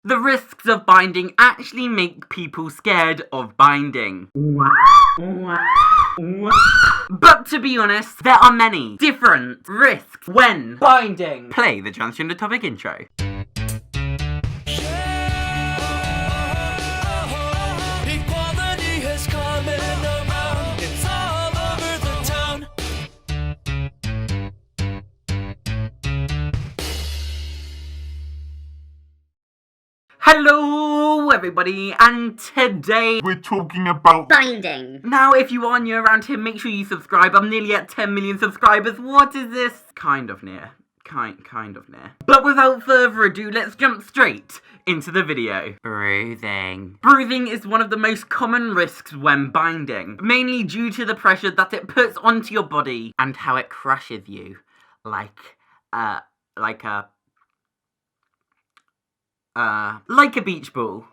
The risks of binding actually make people scared of binding. But to be honest, there are many different risks when binding. Play the transgender topic intro. Hello everybody, and today we're talking about binding. Now if you are new around here, make sure you subscribe. I'm nearly at 10 million subscribers. What is this? Kind of near. Kind of near. But without further ado, let's jump straight into the video. Breathing. Breathing is one of the most common risks when binding, mainly due to the pressure that it puts onto your body and how it crushes you. Like a beach ball.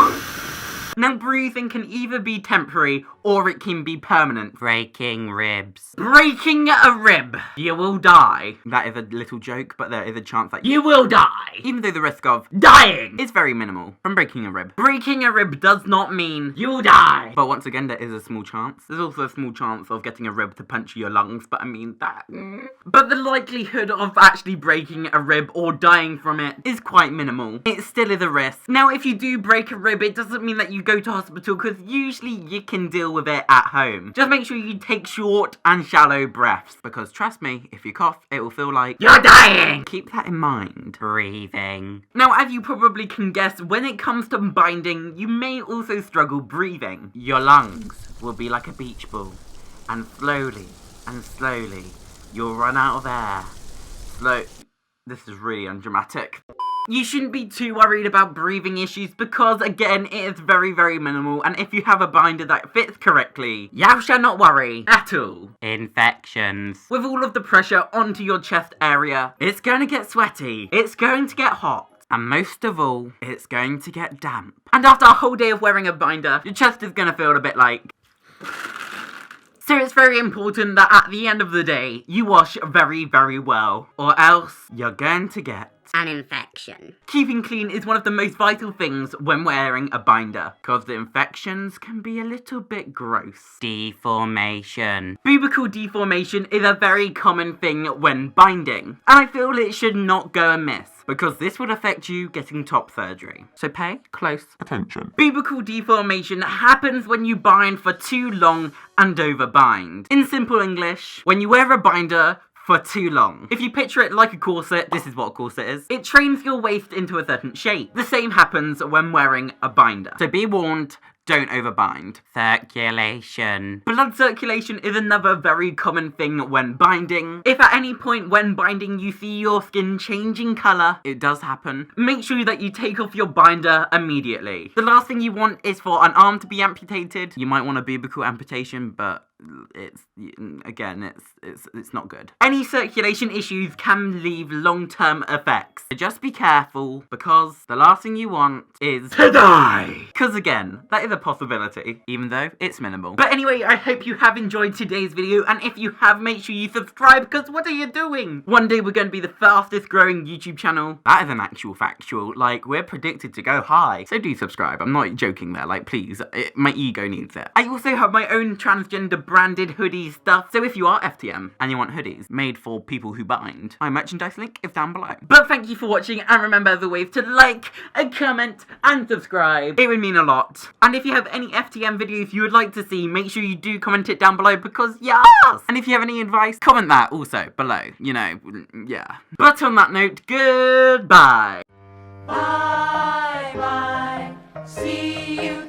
Now, breathing can either be temporary or it can be permanent. Breaking ribs. Breaking a rib. You will die. That is a little joke, but there is a chance that you will die. Even though the risk of dying is very minimal from breaking a rib. Breaking a rib does not mean you'll die. But once again, there is a small chance. There's also a small chance of getting a rib to puncture your lungs, but I mean that. But the likelihood of actually breaking a rib or dying from it is quite minimal. It still is a risk. Now, if you do break a rib, it doesn't mean that you go to hospital, because usually you can deal with it at home. Just make sure you take short and shallow breaths, because trust me, if you cough, it will feel like you're dying. Keep that in mind. Breathing. Now, as you probably can guess, when it comes to binding, you may also struggle breathing. Your lungs will be like a beach ball, and slowly, you'll run out of air. This is really undramatic. You shouldn't be too worried about breathing issues because, again, it is very, very minimal, and if you have a binder that fits correctly, you shall not worry at all. Infections. With all of the pressure onto your chest area, it's going to get sweaty, it's going to get hot, and most of all, it's going to get damp. And after a whole day of wearing a binder, your chest is going to feel a bit like... So it's very important that at the end of the day, you wash very, very well, or else you're going to get an infection. Keeping clean is one of the most vital things when wearing a binder, because the infections can be a little bit gross. Deformation. Pubical deformation is a very common thing when binding, and I feel it should not go amiss, because this would affect you getting top surgery. So pay close attention. Pubical deformation happens when you bind for too long and overbind. In simple English, when you wear a binder for too long. If you picture it like a corset, this is what a corset is. It trains your waist into a certain shape. The same happens when wearing a binder. So be warned, don't overbind. Circulation. Blood circulation is another very common thing when binding. If at any point when binding you see your skin changing colour, it does happen, make sure that you take off your binder immediately. The last thing you want is for an arm to be amputated. You might want a pubical amputation, but it's not good. Any circulation issues can leave long-term effects. So just be careful, because the last thing you want is to die. Because again, that is a possibility, even though it's minimal. But anyway, I hope you have enjoyed today's video, and if you have, make sure you subscribe, because what are you doing? One day we're going to be the fastest growing YouTube channel. That is an actual factual. Like, we're predicted to go high. So do subscribe. I'm not joking there. Like, please. My ego needs it. I also have my own transgender branded hoodie stuff, so if you are FTM and you want hoodies made for people who bind, my merchandise link is down below. But thank you for watching, and remember as always to like, comment, and subscribe. It would mean a lot. And if you have any FTM videos you would like to see, make sure you do comment it down below, because yes! And if you have any advice, comment that also below, you know, yeah. But on that note, goodbye. Bye bye, see you